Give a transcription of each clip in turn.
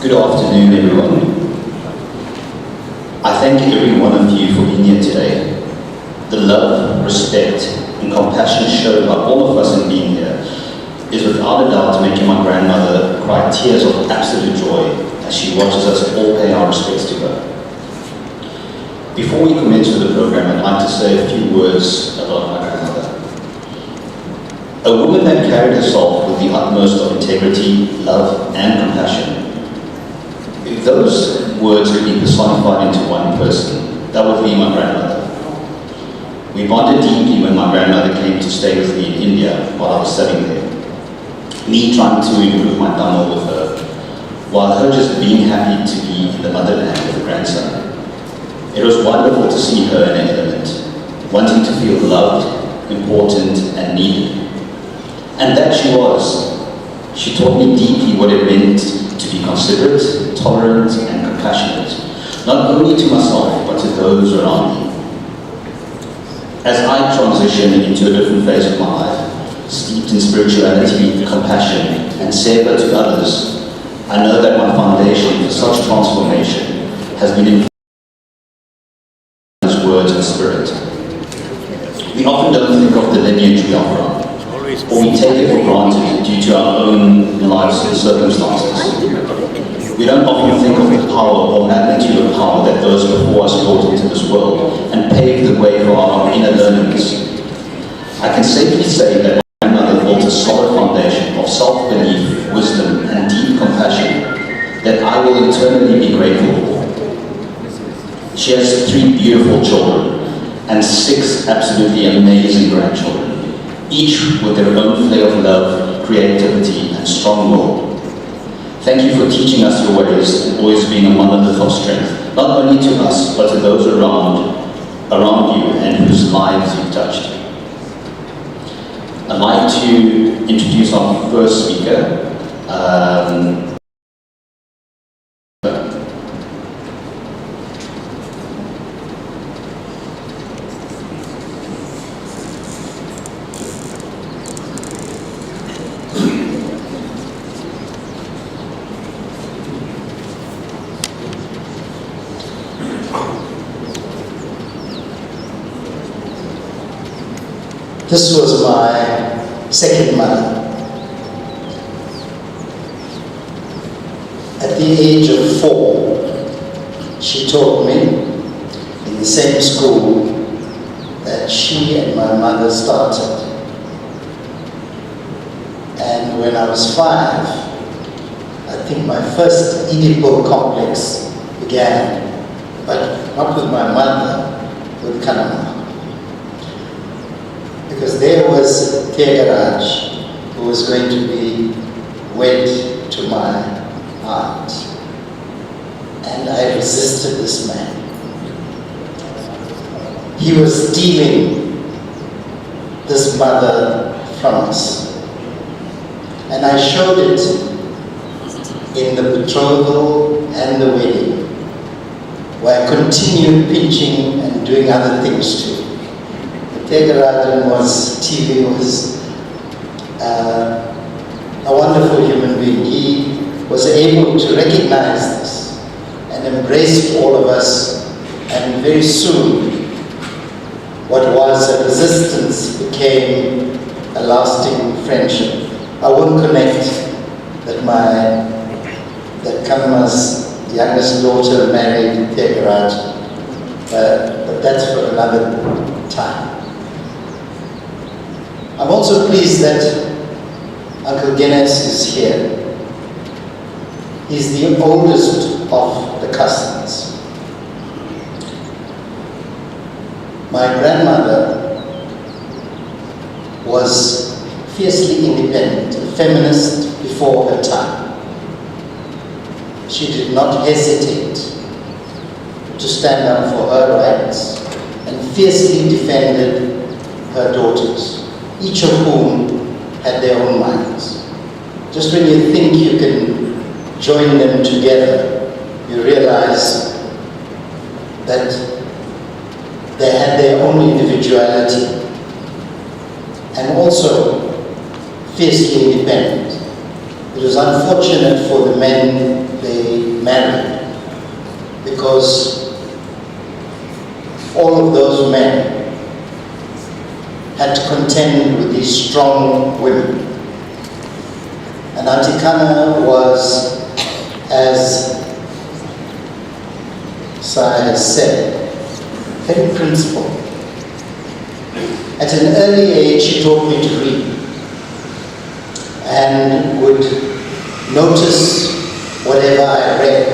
Good afternoon, everyone. I thank every one of you for being here today. The love, respect, and compassion shown by all of us in being here is without a doubt making my grandmother cry tears of absolute joy as she watches us all pay our respects to her. Before we commence with the program, I'd like to say a few words about my grandmother. A woman that carried herself with the utmost of integrity, love, and compassion. If those words could be personified into one person, that would be my grandmother. We bonded deeply when my grandmother came to stay with me in India while I was studying there. Me trying to improve my Tamil with her, while her just being happy to be in the motherland with a grandson. It was wonderful to see her in an element. wanting to feel loved, important, and needed. And that she was. She taught me deeply what it meant to be considerate, tolerant, and compassionate, not only to myself, but to those around me. As I transition into a different phase of my life, steeped in spirituality, compassion, and savor to others, I know that my foundation for such transformation has been in His words and spirit. We often don't think of the lineage we are from, or we take it for granted due to our own lives and circumstances. We don't often think of the power or magnitude of power that those before us brought into this world and paved the way for our inner learnings. I can safely say that my grandmother built a solid foundation of self-belief, wisdom, and deep compassion that I will eternally be grateful for. She has 3 beautiful children and 6 absolutely amazing grandchildren, each with their own flair of love, creativity, and strong will. Thank you for teaching us your ways and always being a monolith of strength, not only to us, but to those around you and whose lives you've touched. I'd like to introduce our first speaker. This was my second mother. At the age of 4, she taught me in the same school that she and my mother started. And when I was 5, I think my first Oedipal complex began, but not with my mother, with Kanama. Because there was Thegaraj, who was going to be wed to my aunt. And I resisted this man. He was stealing this mother from us. And I showed it in the betrothal and the wedding, where I continued pinching and doing other things too. Theagarajan was a wonderful human being. He was able to recognize this and embraced all of us, and very soon what was a resistance became a lasting friendship. I won't connect that Kanama's youngest daughter married Theagaraj, but that's for another time. I'm also pleased that Uncle Guinness is here. He's the oldest of the cousins. My grandmother was fiercely independent, a feminist before her time. She did not hesitate to stand up for her rights and fiercely defended her daughters, each of whom had their own minds. Just when you think you can join them together, you realize that they had their own individuality and also fiercely independent. It was unfortunate for the men they married, because all of those men had to contend with these strong women. And Auntie Kana was, as Sai has said, very principled. At an early age, she taught me to read and would notice whatever I read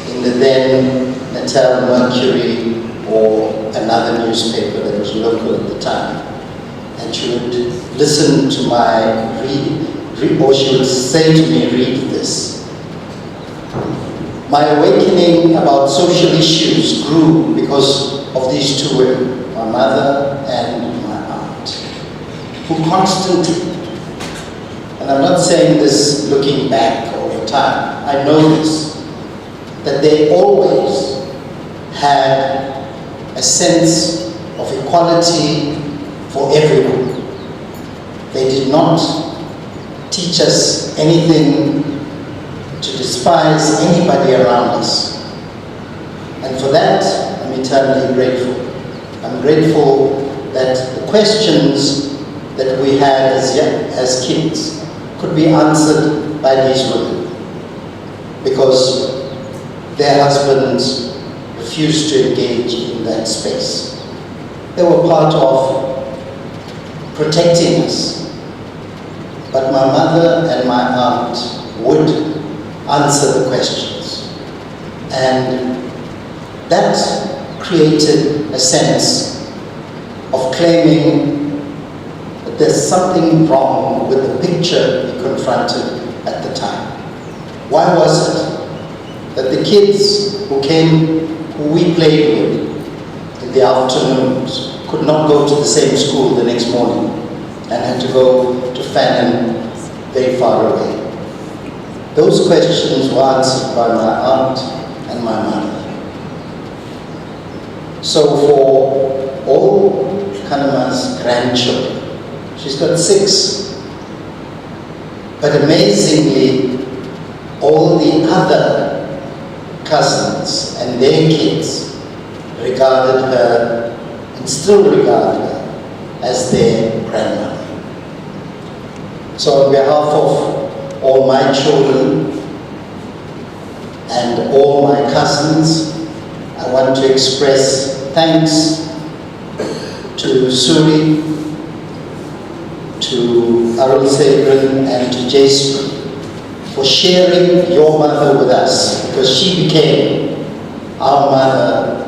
in the then Natal Mercury or another newspaper that was local at the time. And she would listen to my read, or she would say to me, read this. My awakening about social issues grew because of these two women. My my mother and my aunt, who constantly, and I'm not saying this looking back over time, I know this, that they always had a sense of equality for everyone. They did not teach us anything to despise anybody around us. And for that, I'm eternally grateful. I'm grateful that the questions that we had as kids could be answered by these women, because their husbands refused to engage in that space. They were part of protecting us. But my mother and my aunt would answer the questions. And that created a sense of claiming that there's something wrong with the picture we confronted at the time. Why was it that the kids who we played with in the afternoons could not go to the same school the next morning and had to go to Fannin, very far away? Those questions were answered by my aunt and my mother. So for all Kanama's grandchildren, she's got 6, but amazingly, all the other cousins and their kids regarded her and still regard her as their grandmother. So on behalf of all my children and all my cousins, I want to express thanks to Suri, to Arul Sabrin, and to Jason for sharing your mother with us, because she became our mother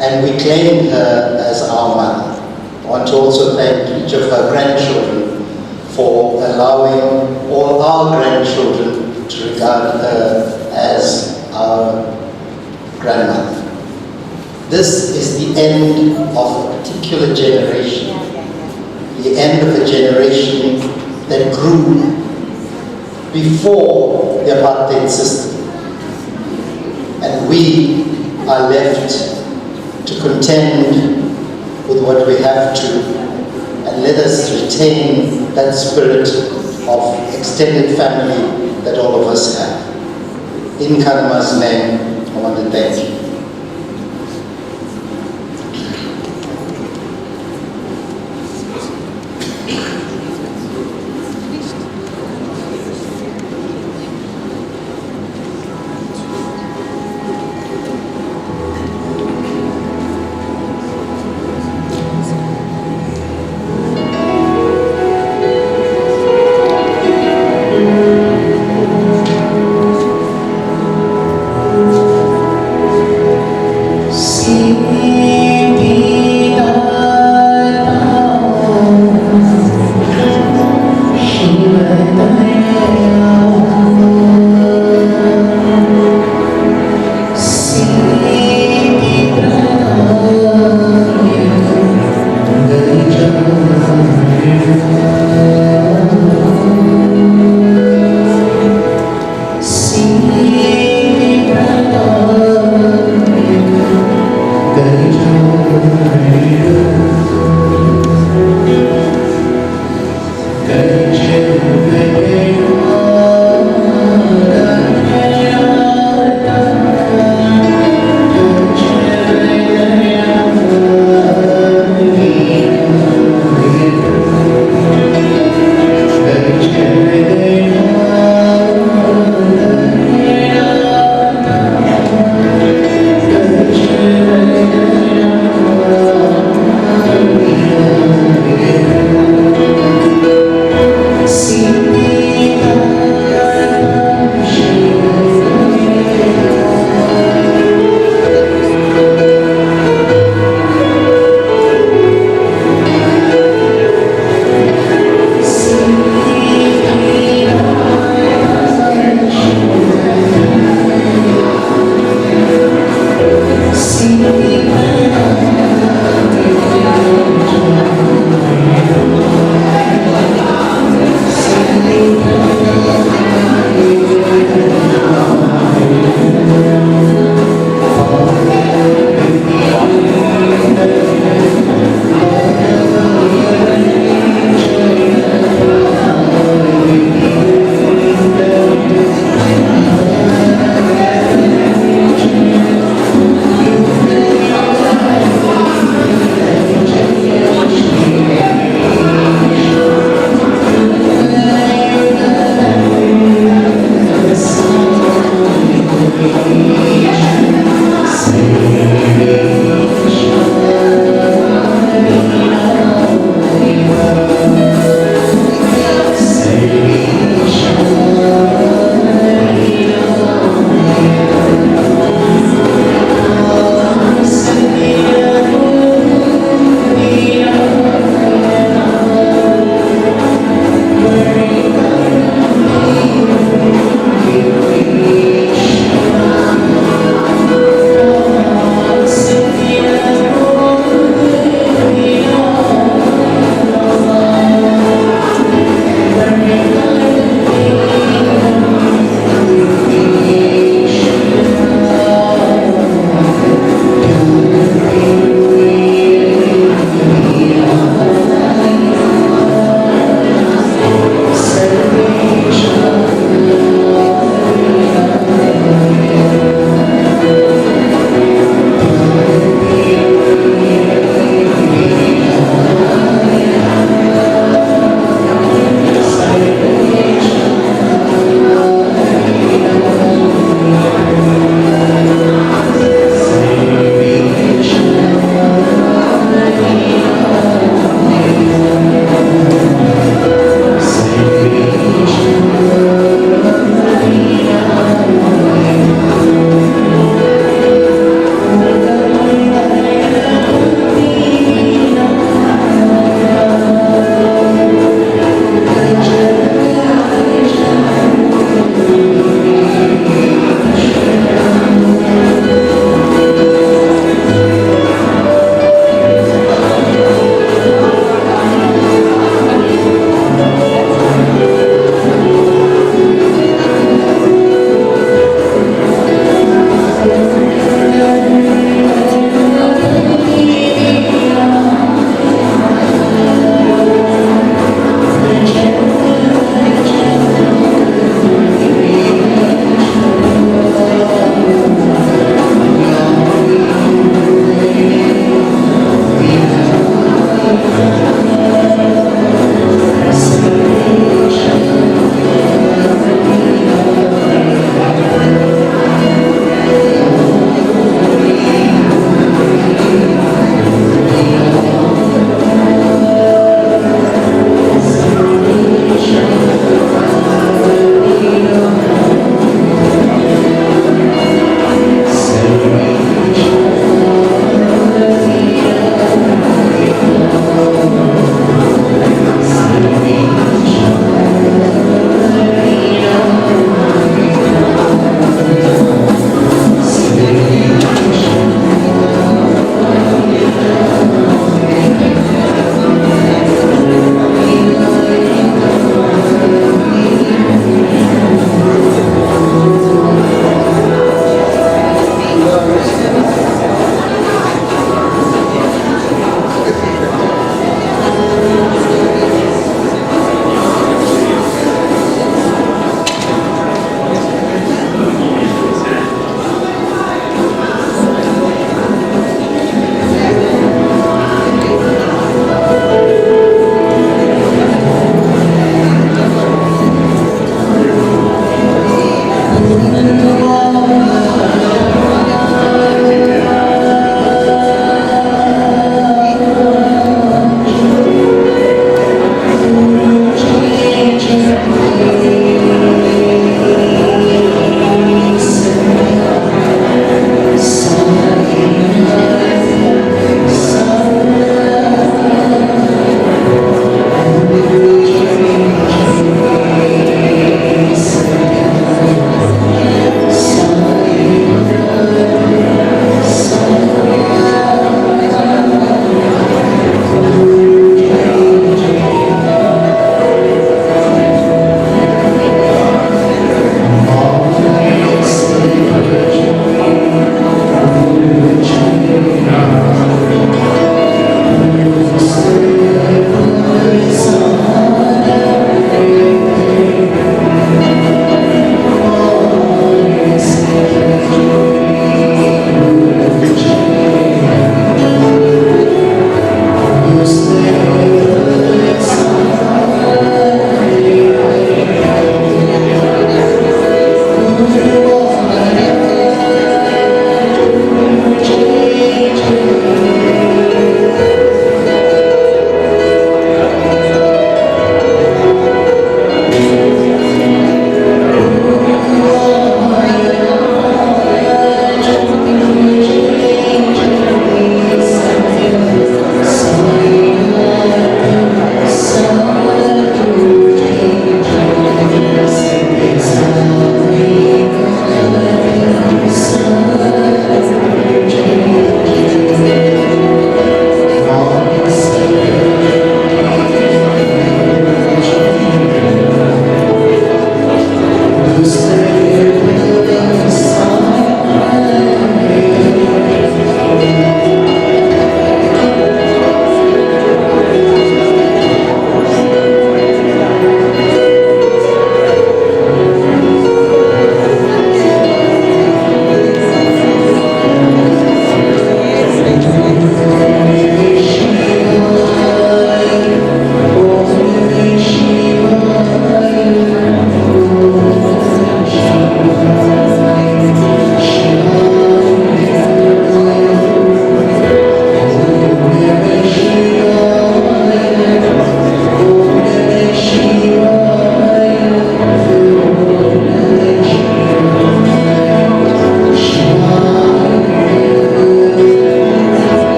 and we claimed her as our mother. I want to also thank each of her grandchildren for allowing all our grandchildren to regard her as our grandmother. This is the end of a particular generation, the end of a generation that grew before the apartheid system. And we are left to contend with what we have to, and let us retain that spirit of extended family that all of us have. In Kanama's name, I want to thank you.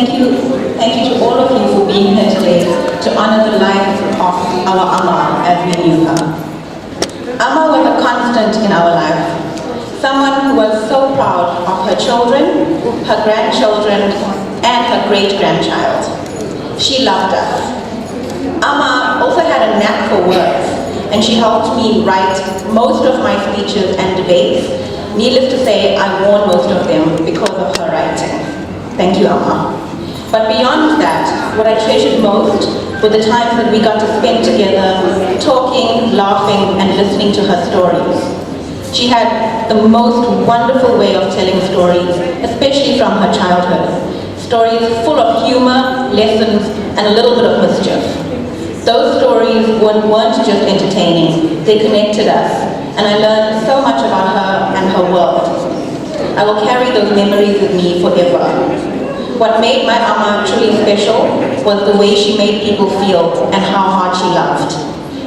Thank you to all of you for being here today to honor the life of our Amma as we knew her. Amma was a constant in our life, someone who was so proud of her children, her grandchildren, and her great-grandchild. She loved us. Amma also had a knack for words, and she helped me write most of my speeches and debates. Needless to say, I won most of them because of her writing. Thank you, Amma. But beyond that, what I treasured most were the times that we got to spend together, talking, laughing, and listening to her stories. She had the most wonderful way of telling stories, especially from her childhood. Stories full of humor, lessons, and a little bit of mischief. Those stories weren't just entertaining, they connected us, and I learned so much about her and her world. I will carry those memories with me forever. What made my Amma truly special was the way she made people feel and how hard she loved.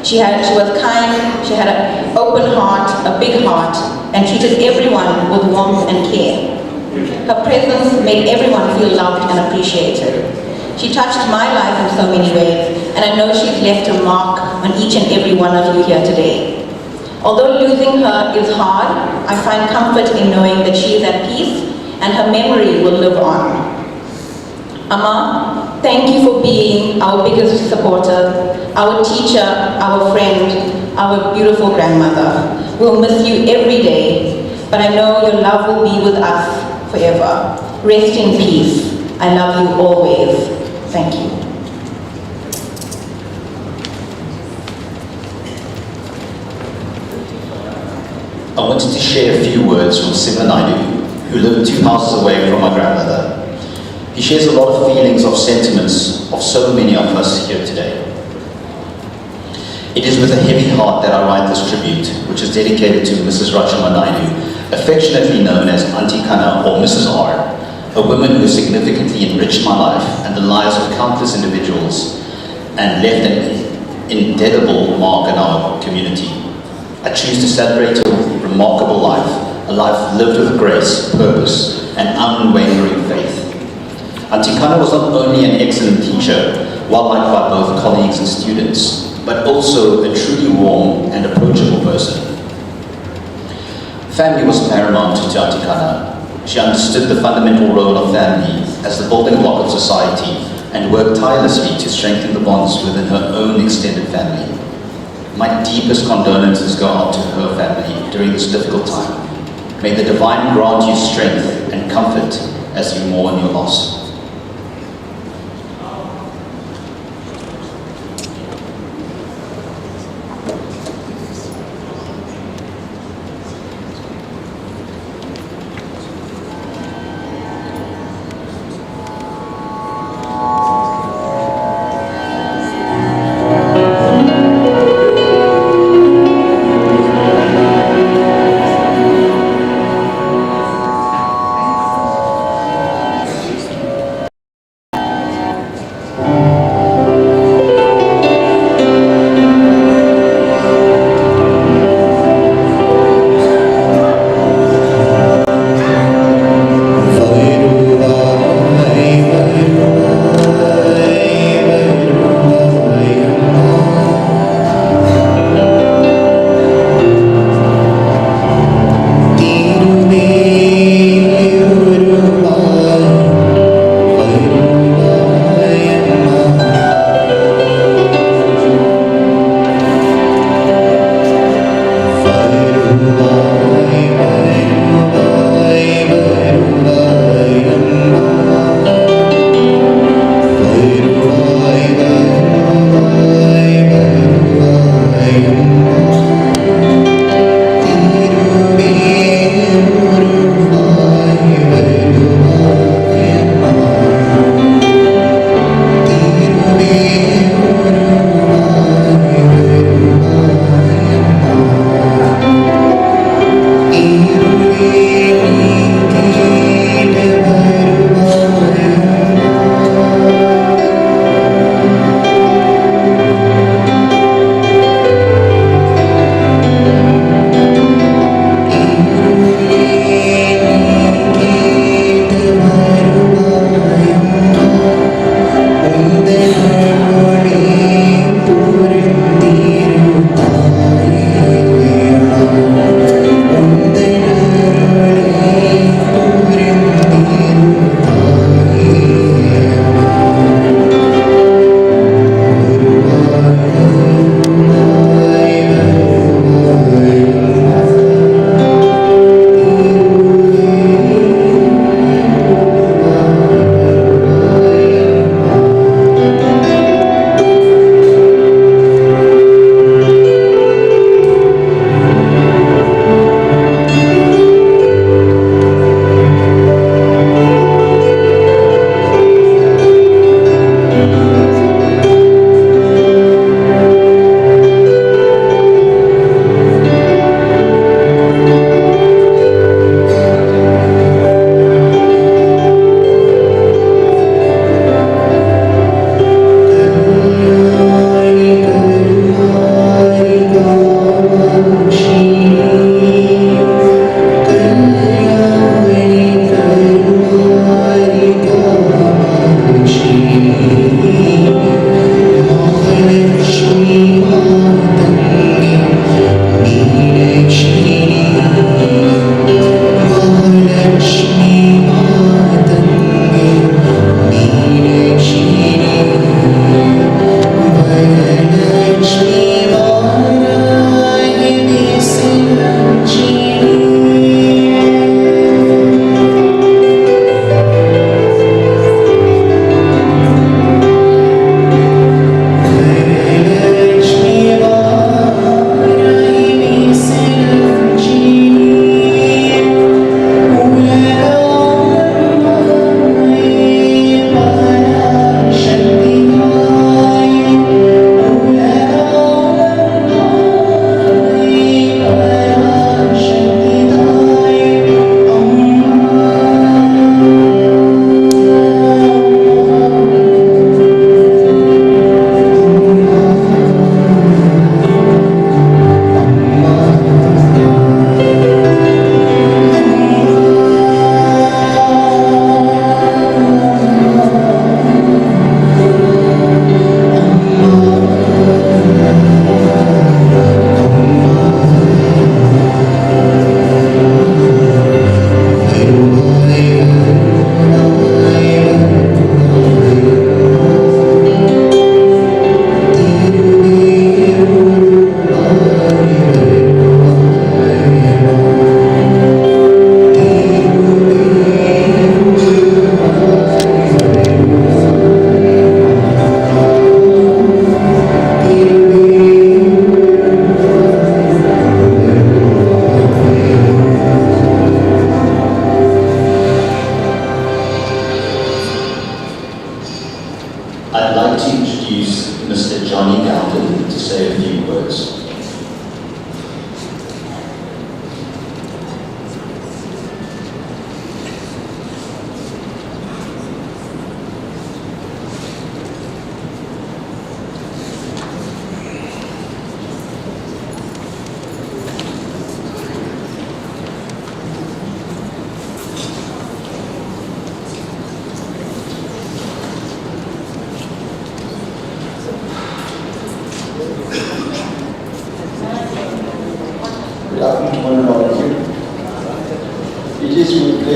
She was kind, she had an open heart, a big heart, and treated everyone with warmth and care. Her presence made everyone feel loved and appreciated. She touched my life in so many ways, and I know she's left a mark on each and every one of you here today. Although losing her is hard, I find comfort in knowing that she is at peace and her memory will live on. Amma, thank you for being our biggest supporter, our teacher, our friend, our beautiful grandmother. We'll miss you every day, but I know your love will be with us forever. Rest in peace. I love you always. Thank you. I wanted to share a few words from Rutchamma Naidoo, who lived 2 houses away from my grandmother. He shares a lot of feelings of sentiments of so many of us here today. It is with a heavy heart that I write this tribute, which is dedicated to Mrs. Rutchamma Naidoo, affectionately known as Auntie Kana or Mrs. R, a woman who significantly enriched my life and the lives of countless individuals and left an indelible mark in our community. I choose to celebrate a remarkable life, a life lived with grace, purpose, and unwavering faith. Auntie Kana was not only an excellent teacher, well liked by both colleagues and students, but also a truly warm and approachable person. Family was paramount to Auntie Kana. She understood the fundamental role of family as the building block of society and worked tirelessly to strengthen the bonds within her own extended family. My deepest condolences go out to her family during this difficult time. May the divine grant you strength and comfort as you mourn your loss.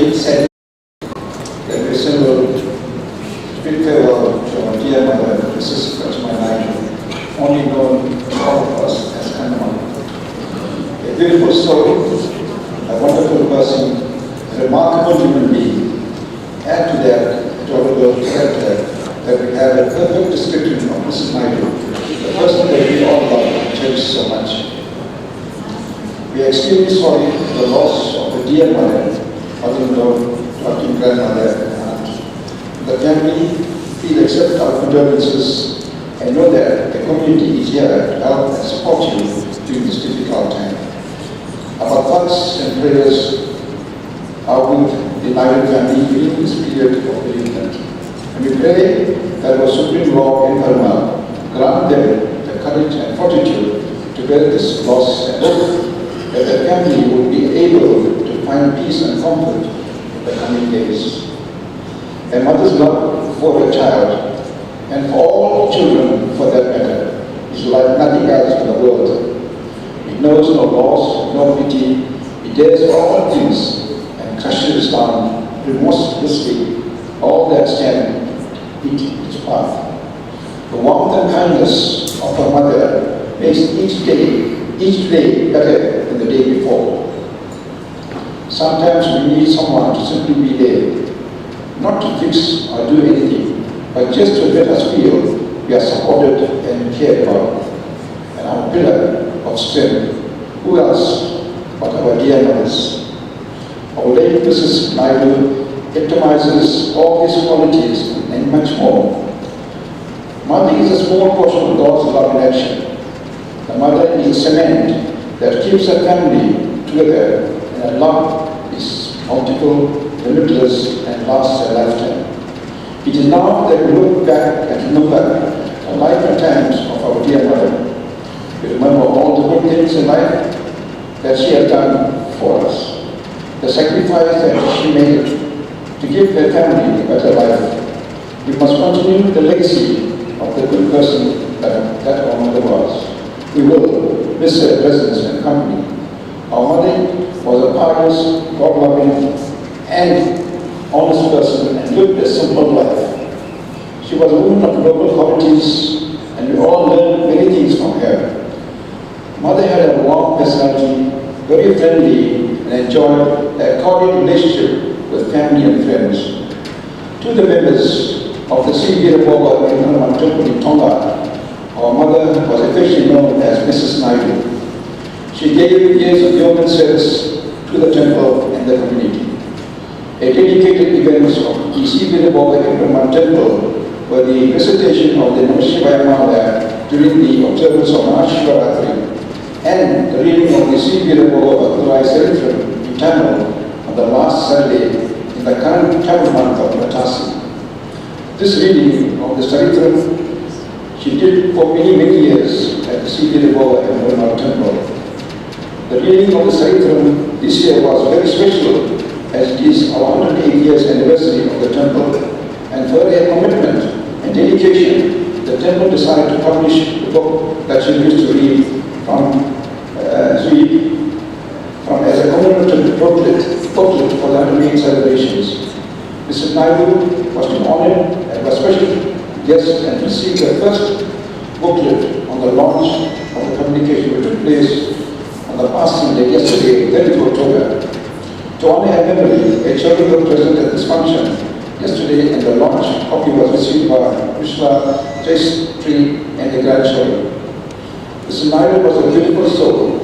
great sadness that we assembled to bid farewell to our dear mother, Mrs. Rutchamma Naidoo, only known to all of us as Kanma. A beautiful story, a wonderful person, a remarkable human being. Add to that adorable character that we have a perfect description of Mrs. Naidoo, the person that we all love and cherish so much. We are extremely sorry for the loss of a dear mother, mother-in-law, adopting grandmother, and aunt. The family please accept our condolences and know that the community is here to help and support you during this difficult time. Our thoughts and prayers are with the Naidoo family during this period of bereavement. And we pray that our Supreme Lord and Dharma grant them the courage and fortitude to bear this loss and hope that the family would be able to find peace and comfort in the coming days. A mother's love for her child, and for all children for that matter, is like nothing else in the world. It knows no loss, no pity. It dares all things and crushes down remorselessly all that stand in its path. The warmth and kindness of her mother makes each day better than the day before. Sometimes we need someone to simply be there, not to fix or do anything, but just to let us feel we are supported and cared about, and our pillar of strength. Who else but our dear mothers? Our late Mrs. Naidoo epitomizes all these qualities and much more. Mother is a small portion of God's love in action. The mother is a cement that keeps a family together, and a love is multiple, limitless, and lasts a lifetime. It is now that we look back and remember the life and times of our dear mother. We remember all the good things in life that she has done for us, the sacrifice that she made to give her family a better life. We must continue the legacy of the good person that our mother was. We will miss her presence and company. Our mother was a pious, God-loving, and honest person and lived a simple life. She was a woman of noble qualities, and we all learned many things from her. Mother had a warm personality, very friendly, and enjoyed a cordial relationship with family and friends. To the members of the Siviraboga Eulogies temple in Tonga, our mother was affectionately known as Mrs. Naidoo. She gave years of yeoman service to the temple and the community. A dedicated events of the Siviraboga Eulogies temple were the recitation of the Namashivaya Mala during the observance of Mahashivaratri and the reading of the Siviraboga Sarithram in Tamil on the last Sunday in the current Tamil month of Natasi. This reading of the Sarithram she did for many years at the Siviraboga Eulogies temple. The reading of the Sarithram this year was very special as it is our 108 years anniversary of the temple, and for their commitment and dedication, the temple decided to publish the book that she used to read as a commemorative booklet for the 108 celebrations. Mrs. Naidoo was to be honored and was special guest and received the first booklet on the launch of the publication which took place on the past Sunday, yesterday, 30th October. To honor her memory, a children were present at this function yesterday, and the launch copy was received by Vishwa, Jayashree, and the grandchildren. Mrs. Naidoo was a beautiful soul.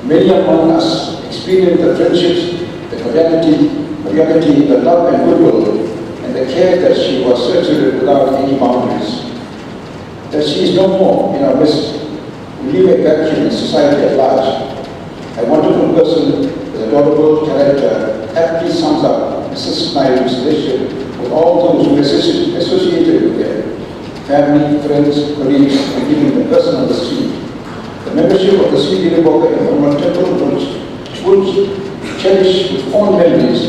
Many among us experienced the friendships, the cordiality, the love and goodwill, and the care that she was circulated without any boundaries. That she is no more in our midst, we leave a vacuum in society at large. A wonderful person with adorable character aptly sums up Mrs. Naidoo's relationship with all those who were associated with her, family, friends, colleagues, and even the person on the street. The membership of the Siviraboga Eulogies temple would cherish with fond memories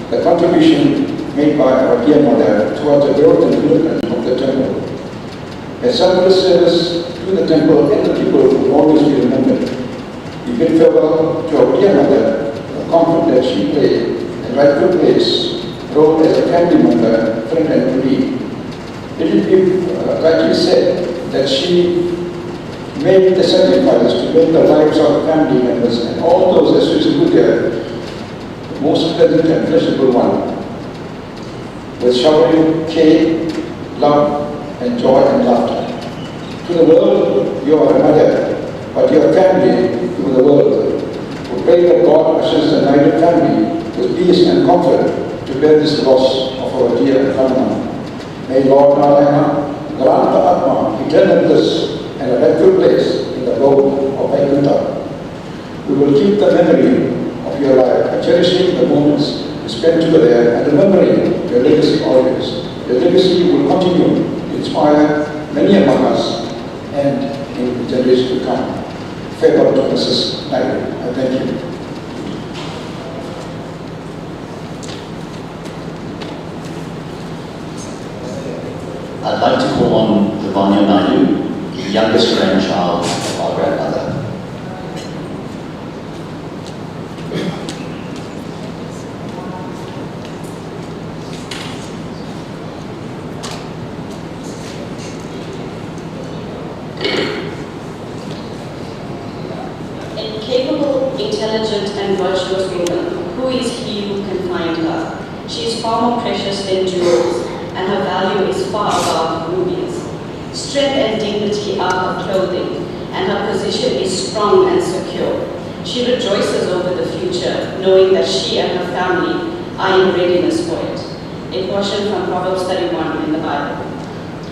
the contribution made by our dear mother towards the growth and development of the temple. A selfless service to the temple and the people will always be remembered. We bid farewell to our dear mother, the comfort that she played, and rightful place, role as a family member, friend and colleague. It will be rightly said that she made the sacrifice to make the lives of family members and all those associated with her the most pleasant and pleasurable one, with showering care, love, and joy and laughter. To the world, you are a mother, but your family to the world. We pray that God ushers the Naidoo family with peace and comfort to bear this loss of our dear Rutchamma. May Lord Narayana grant the Atma eternal bliss and a rightful place in the abode of Vaikuntha. We will keep the memory of your life, cherishing the moments you spent together and remembering your legacy always. Your legacy will continue to inspire many among us and in the generations to come. Farewell to Mrs. Naidoo. I thank you. I'd like to call on Rutchamma Naidoo, the youngest grandchild of our grandmother. Capable, intelligent, and virtuous woman, who is he who can find her? She is far more precious than jewels, and her value is far above rubies. Strength and dignity are her clothing, and her position is strong and secure. She rejoices over the future, knowing that she and her family are in readiness for it. A portion from Proverbs 31 in the Bible.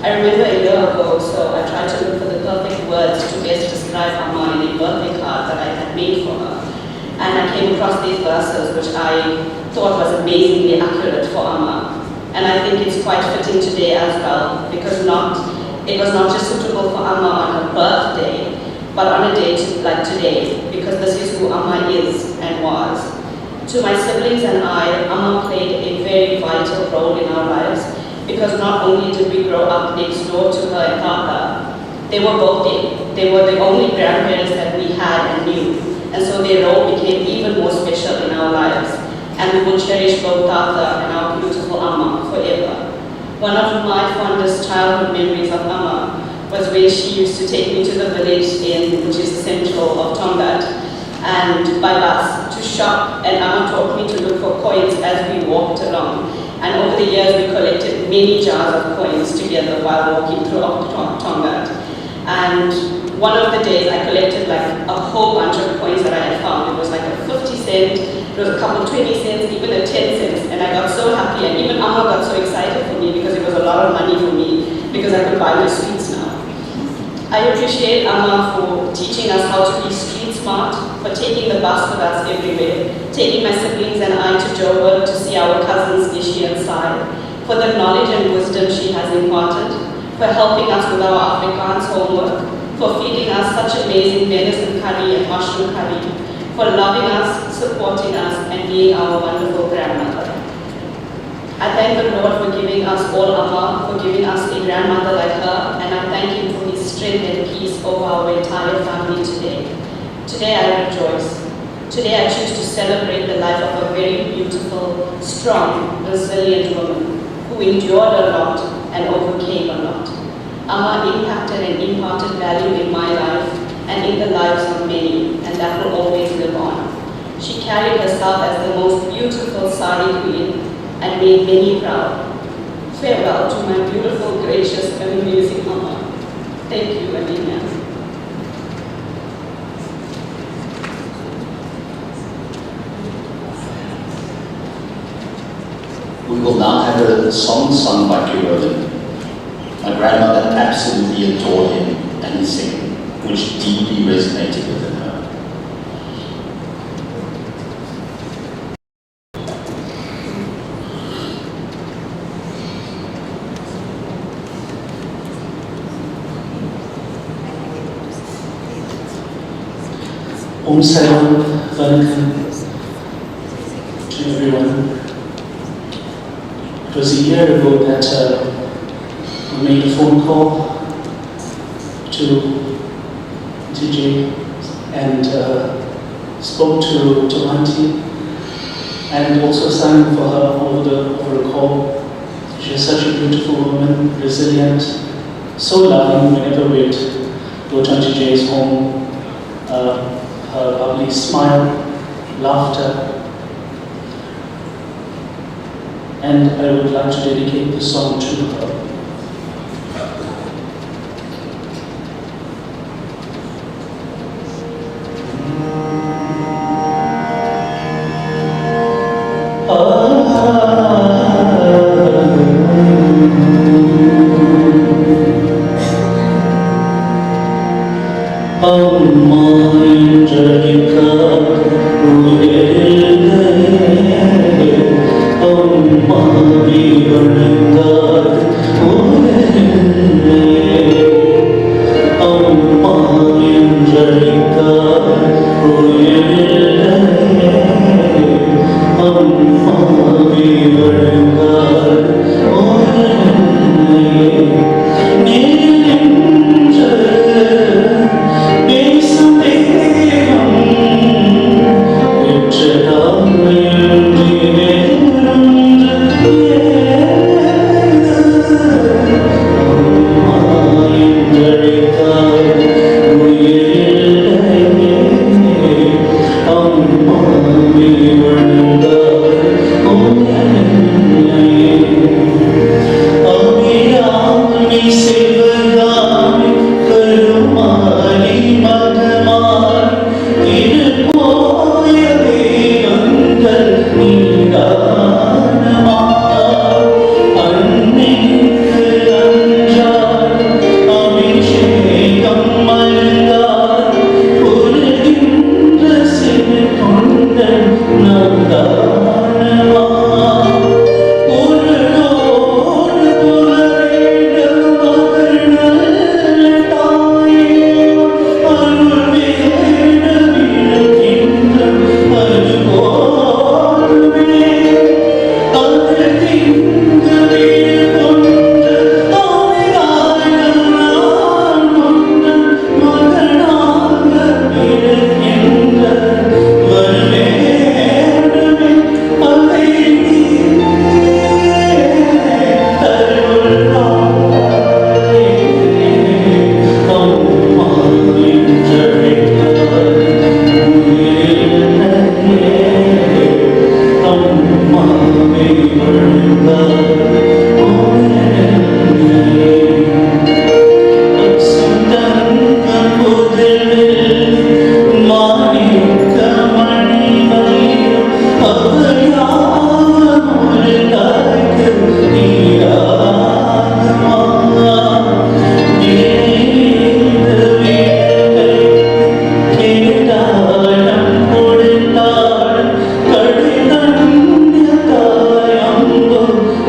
I remember a year ago, so I tried to look for the perfect words to best describe Amma in a birthday card that I had made for her. And I came across these verses, which I thought was amazingly accurate for Amma. And I think it's quite fitting today as well, because it was not just suitable for Amma on her birthday, but on a day like today, because this is who Amma is and was. To my siblings and I, Amma played a very vital role in our lives, because not only did we grow up next door to her and Tata, they were both there. They were the only grandparents that we had and knew, and so their role became even more special in our lives, and we will cherish both Tata and our beautiful Amma forever. One of my fondest childhood memories of Amma was when she used to take me to the village which is the central of Tongat, and by bus to shop, and Amma taught me to look for coins as we walked along. And over the years, we collected many jars of coins together while walking through Tongat. And one of the days, I collected like a whole bunch of coins that I had found. It was like a 50 cent, it was a couple 20 cents, even a 10 cents. And I got so happy, and even Amma got so excited for me because it was a lot of money for me, because I could buy my sweets now. I appreciate Amma for teaching us how to be street smart, for taking the bus with us everywhere, taking my siblings and I to Joburg to see our cousins Ishi and Sai, for the knowledge and wisdom she has imparted, for helping us with our Afrikaans homework, for feeding us such amazing venison curry and mushroom curry, for loving us, supporting us, and being our wonderful grandmother. I thank the Lord for giving us all Amma, for giving us a grandmother like her, and I thank Him for His strength and peace over our entire family today. Today I rejoice. Today I choose to celebrate the life of a very beautiful, strong, resilient woman who endured a lot and overcame a lot. Amma impacted and imparted value in my life and in the lives of many, and that will always live on. She carried herself as the most beautiful sari queen and made many proud. Farewell to my beautiful, gracious, and amazing Amma. Thank you, and amen. We will now have a song sung by Eulogies. My grandmother absolutely adored him and his singing, which deeply resonated within her. Om Salam, Vanakkam to everyone. It was a year ago that I made a phone call to TJ and spoke to Auntie, and also sang for her over a call. She is such a beautiful woman, resilient, so loving whenever we'd go to Auntie Jay's home. Her lovely smile, laughter. And I would like to dedicate this song to her.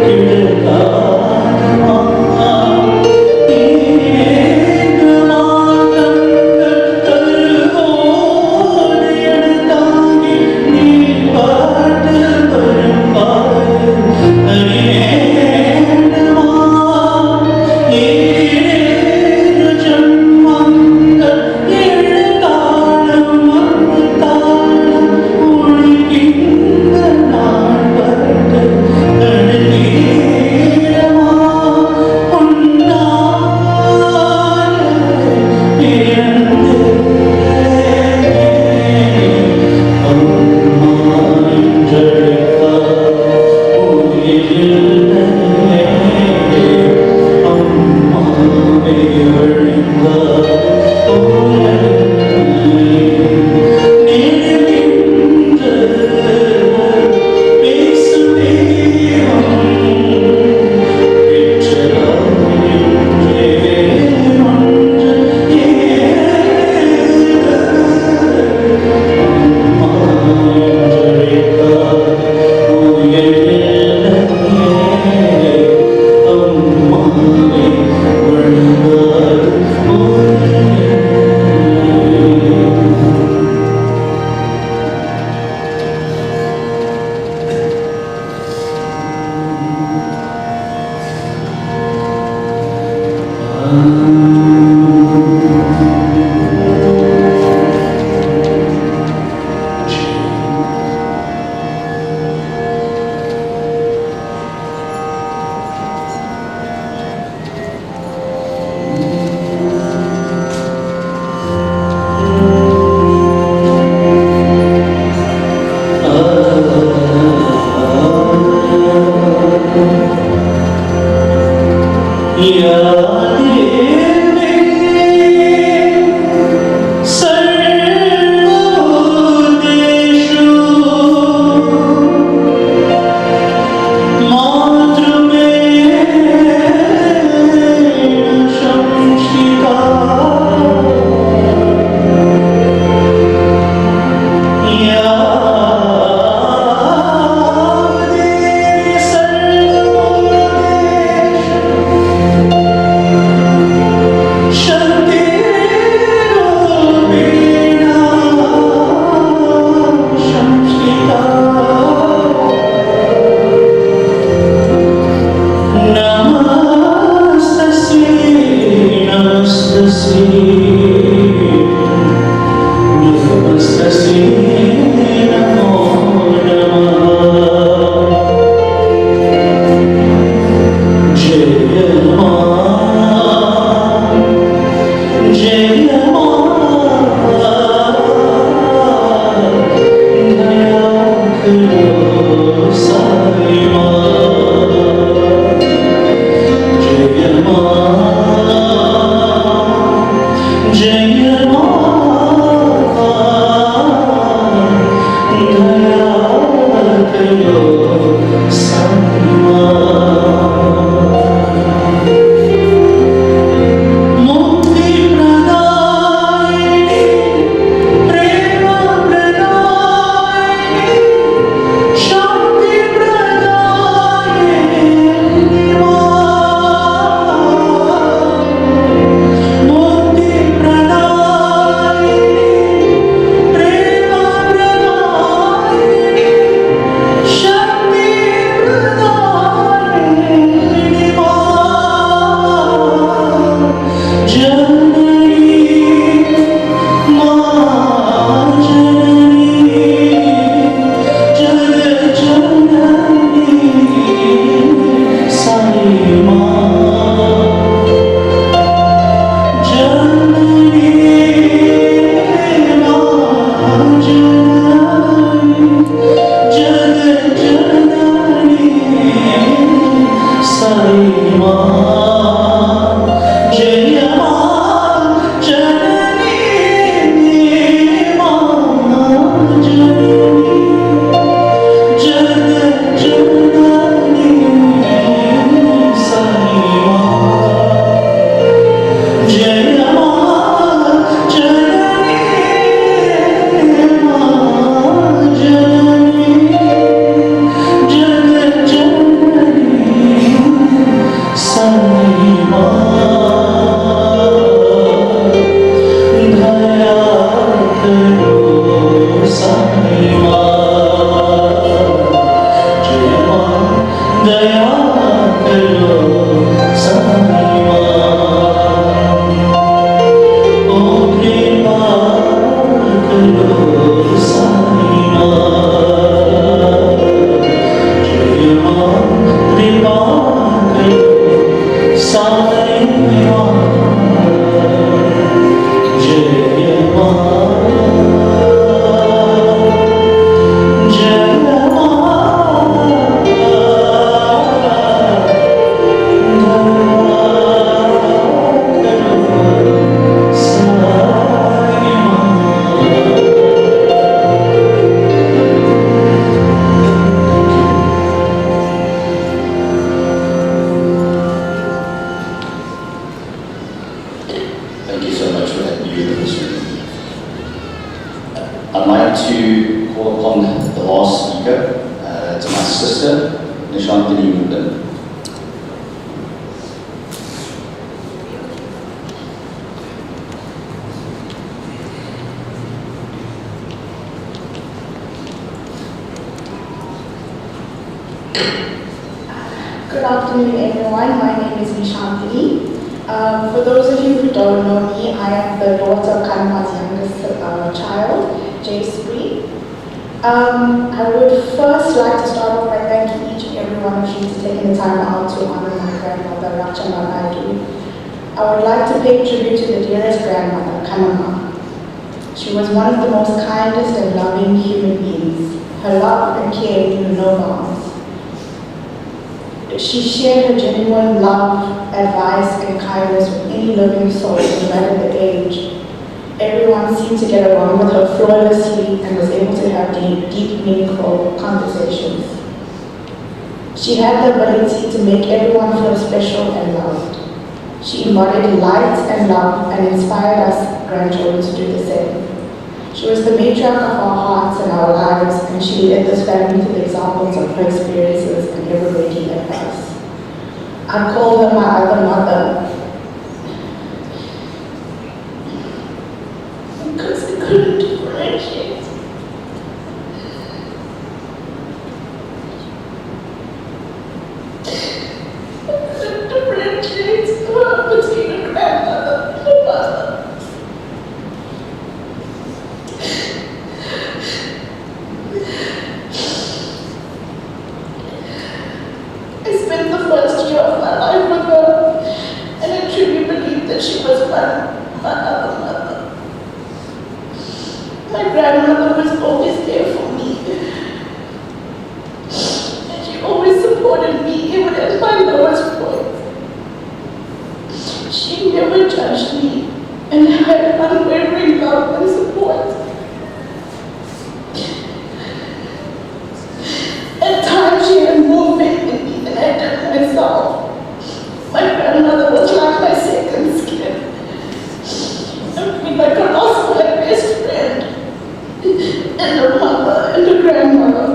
Amen. Thank you so much for that eulogy. I'd like to call upon the last speaker, to my sister, Nishantini Mudan. Good afternoon, everyone. My name is Nishantini. For those of you who don't know me, I am the daughter of Kanma's youngest child, Jay Spree. I would first like to start off by thanking each and every one of you for taking the time out to honor my grandmother, Rutchamma Naidoo. I would like to pay tribute to the dearest grandmother, Kanama. She was one of the most kindest and loving human beings. Her love and care knew no bounds. She shared her genuine love, advice, and kindness with any living soul, no matter the age. Everyone seemed to get along with her flawlessly and was able to have deep, meaningful conversations. She had the ability to make everyone feel special and loved. She embodied light and love and inspired us grandchildren to do the same. She was the matriarch of our hearts and our lives, and she led this family to the examples of her experiences and ever-making advice. I call her my other mother because I couldn't differentiate. I couldn't differentiate her between a grandmother and a mother. I spent the first year of my life with her, and I truly believe that she was my other mother. My grandmother was always there for me, and she always supported me even at my lowest point. She never judged me and had unwavering love and support. At times she had more faith in me than I did myself. My grandmother was like my second skin. I feel like I lost my best friend, and a mother and a grandmother.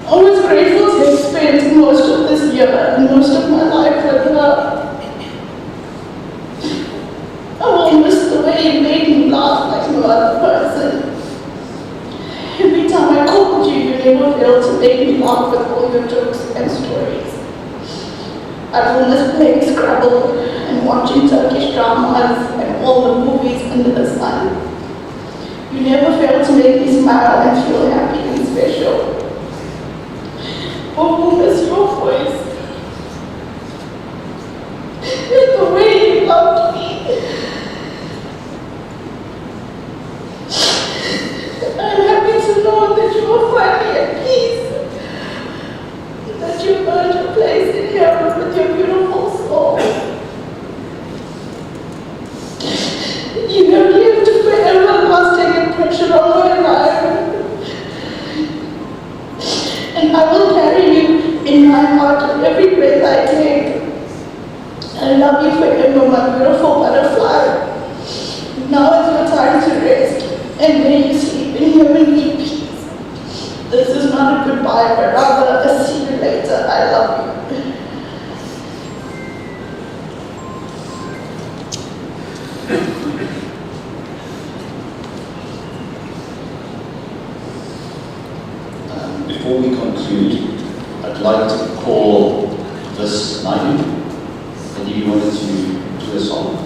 I was grateful to have spent most of this year and most of my life with her. I will miss the way you made me laugh like no other person. Every time I called you, you never failed to make me laugh with all your jokes and stories. I will miss playing Scrabble and watching Turkish dramas and all the movies under the sun. You never failed to make me smile and feel happy and special. I will miss your voice and the way you loved me. I'm happy to know that you are finally at peace, that you earned a place in heaven with your beautiful soul. You have left an everlasting impression on my life, and I will carry you in my heart with every breath I take. I love you forever, my beautiful butterfly. Now is your time to rest, and may you sleep in heavenly peace. This is not a goodbye, but rather a see you later. I love you. Before we conclude, I'd like to call this Naidoo. And you wanted to do a song.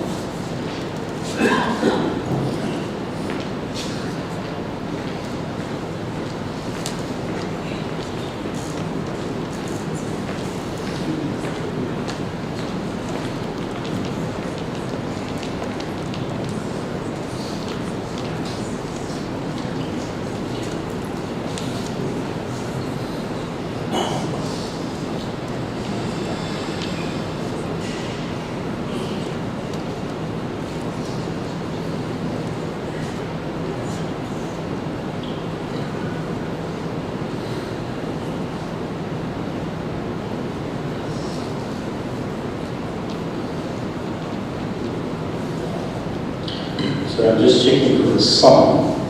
So I'm just checking for the song.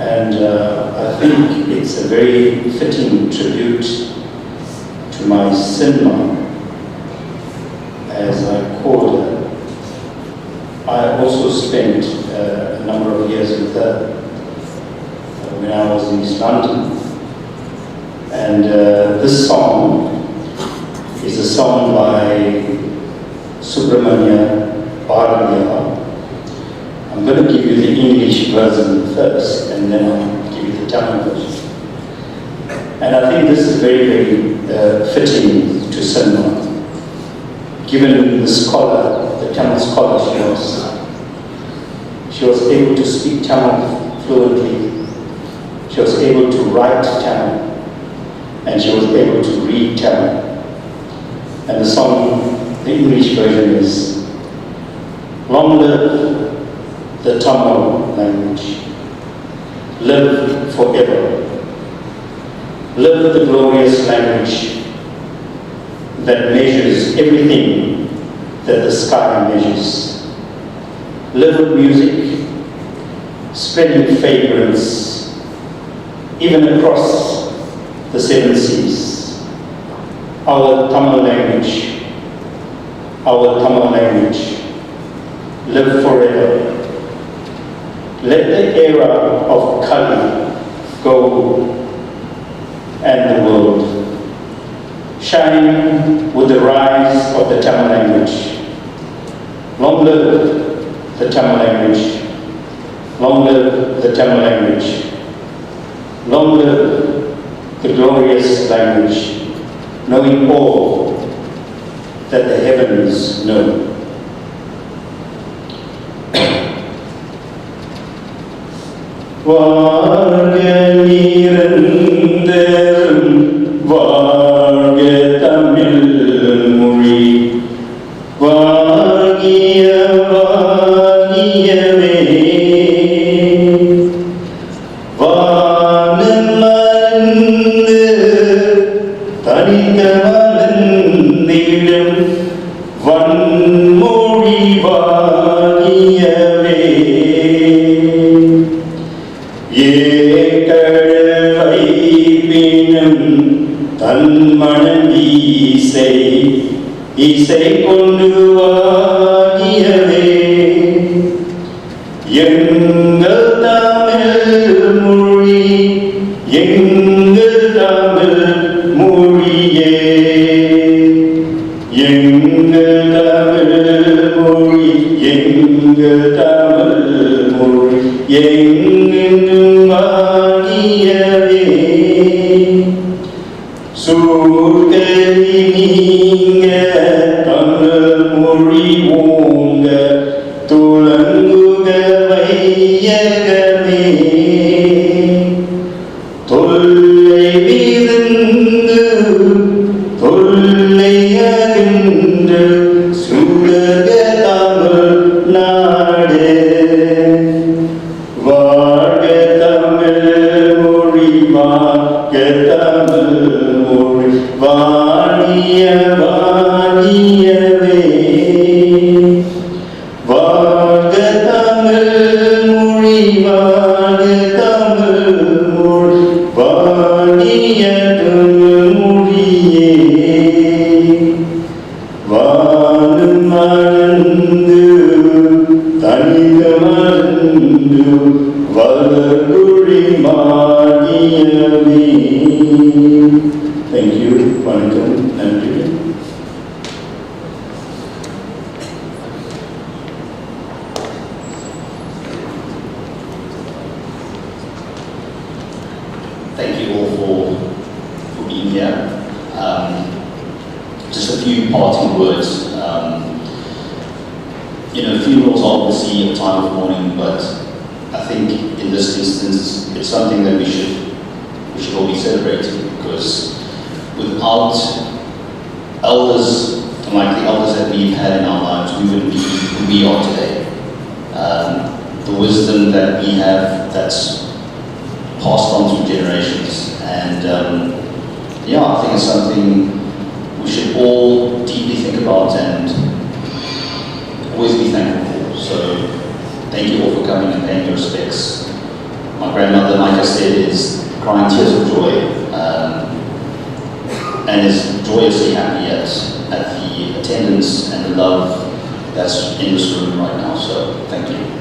And I think it's a very fitting tribute to my sin-mom, as I called her. I also spent a number of years with her when I was in East London. And this song is a song by Subramanya Bharatiya. I'm going to give you the English version first, and then I'll give you the Tamil version. And I think this is very, very fitting to Sinma. Given the scholar, the Tamil scholar she was able to speak Tamil fluently, she was able to write Tamil, and she was able to read Tamil. And the song, the English version is, "Long live the Tamil language, live forever. Live the glorious language that measures everything that the sky measures. Live with music, spreading fragrance, even across the 7 seas. Our Tamil language, live forever. Let the era of Kali go and the world shine with the rise of the Tamil language. Long live the Tamil language. Long live the Tamil language. Long live the glorious language, knowing all that the heavens know." வாழ்க நிரந்தரம் வாழ்க தமிழ் மொழி வாகிய வாகியவே வானம் மறந்து தனித்த மலர்ந்திடும் வன்மொழி வாகியவே ஏகழல் வைப்பினும் தன்மணம் இசை கொண்டு வாகியவே எங்கள் தமிழ் மொழி எங்கள் தமிழ் மொழியே எங்கள் தமிழ் மொழி எங்கள் தமிழ் மொழி எங்கெங்கும் வாகியவே சூழ்கலி நீங்க தமிழ் மொழி ஓங்க துலங்குக வையகமே தொல்லை விருந்து தொல்லை அகன்று சுலக தமிழ் நாடு வாழ்க தமிழ் மொழி வாழ்க தமிழ் மொழி வாணிய வாணியவே வாழ்க தமிழ் மொழி வாழ்க தமிழ் மொழி வாணிய தமிழ் மொழியே வானம் மறந்து தனித மறந்து வளர்குழி மாடியவே. Thank you. வணக்கம். நன்றி. Thank you all for being here. Just a few parting words. Funerals are obviously a time of mourning, but I think in this instance, it's something that we should all be celebrating, because without elders, like the elders that we've had in our lives, we wouldn't be who we are today. The wisdom that we have, that's passed on through generations, and I think it's something we should all deeply think about and always be thankful for. So thank you all many respects. My grandmother, like I said, is crying tears of joy and is joyously happy at the attendance and the love that's in this room right now. So thank you.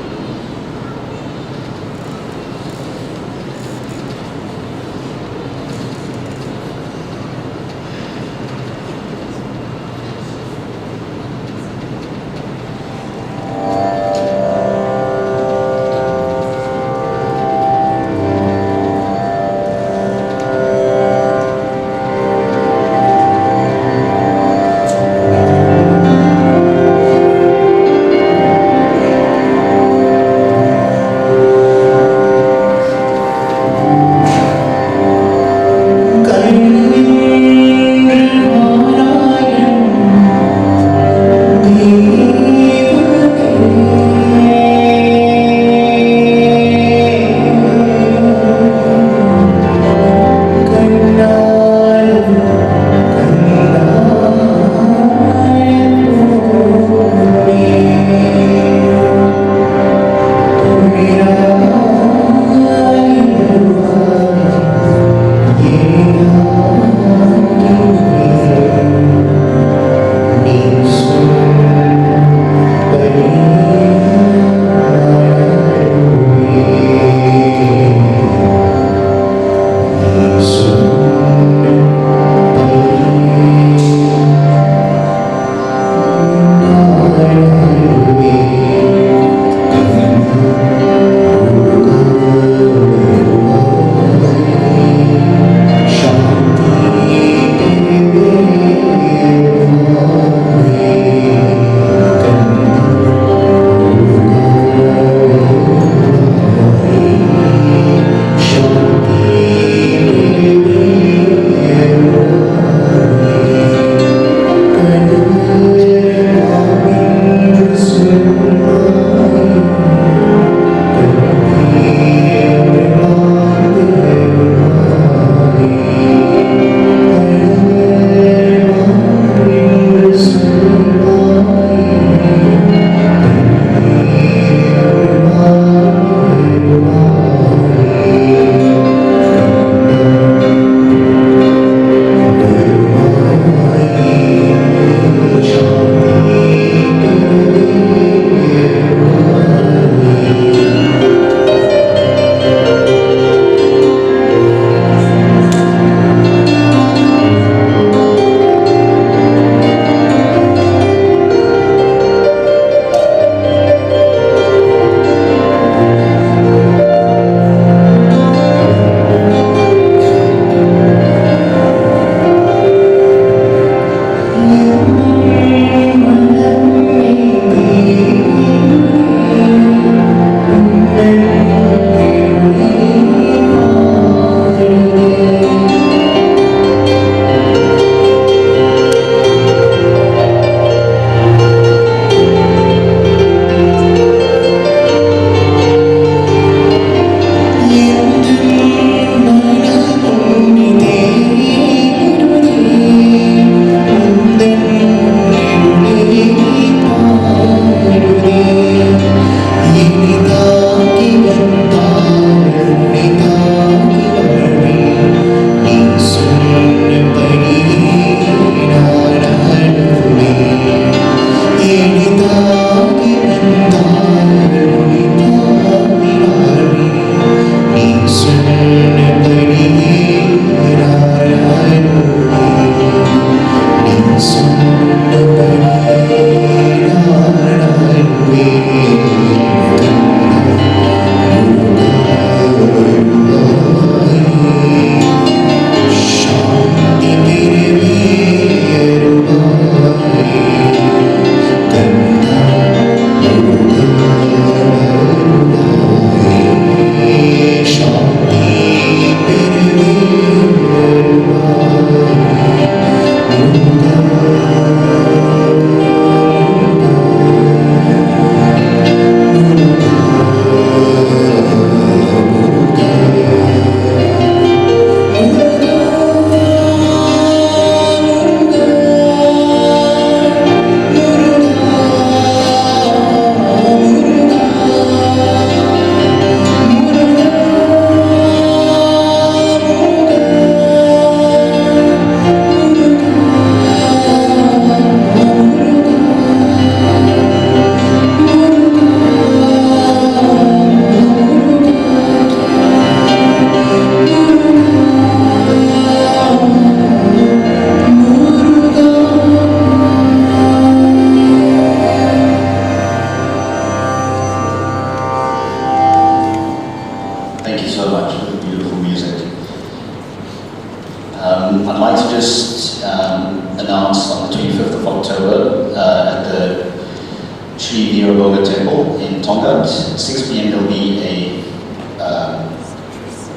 I'd like to just announce on the 25th of October at the Sri Veeraboga Temple in Tonga, 6 p.m. there'll be a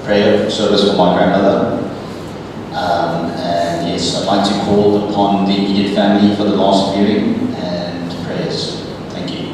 prayer service for my grandmother. And yes, I'd like to call upon the immediate family for the last viewing and prayers. Thank you.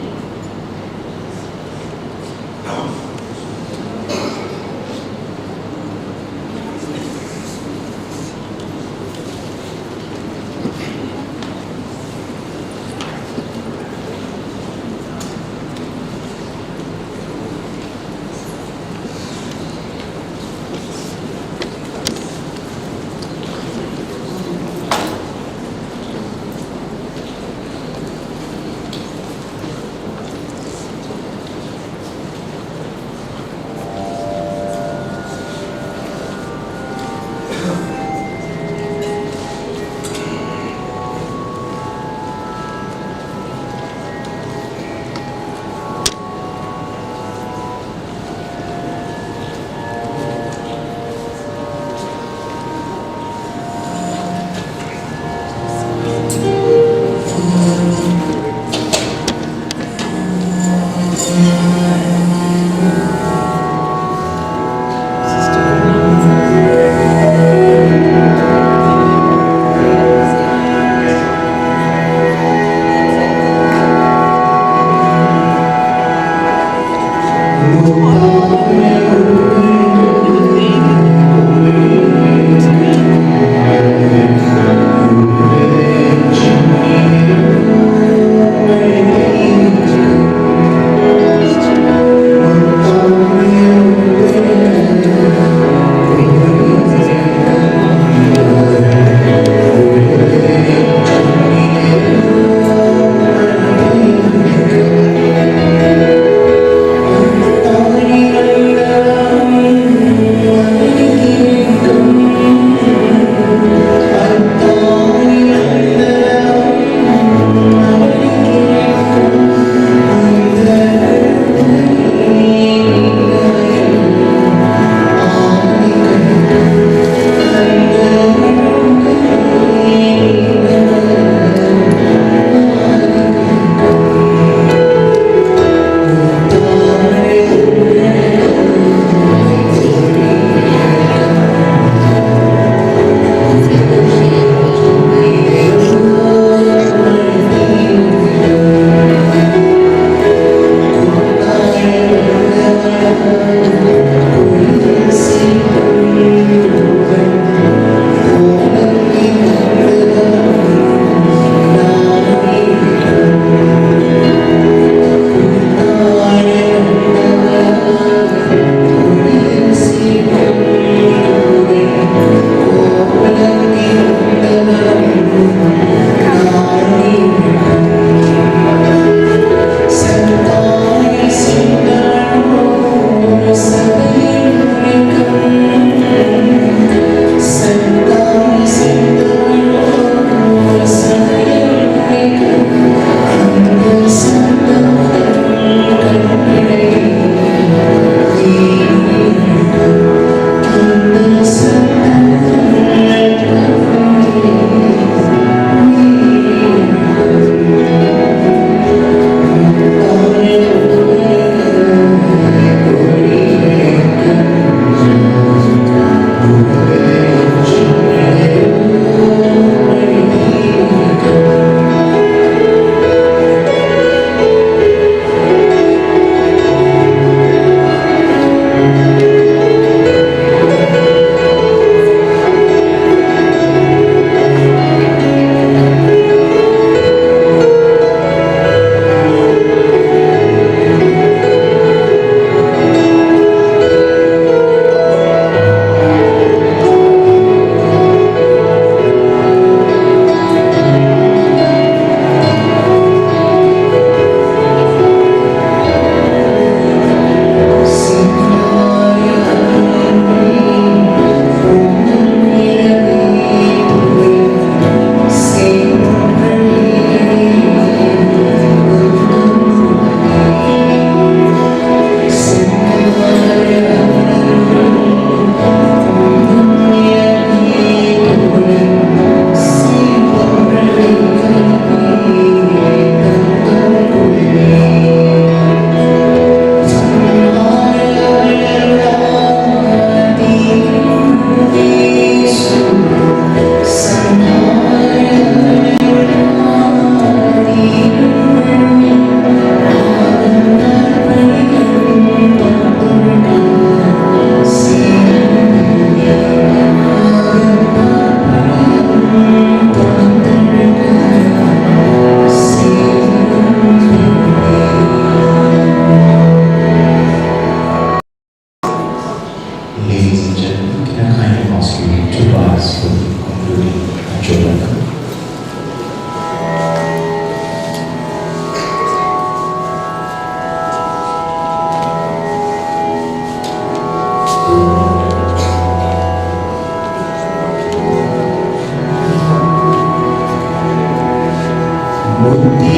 Naidoo.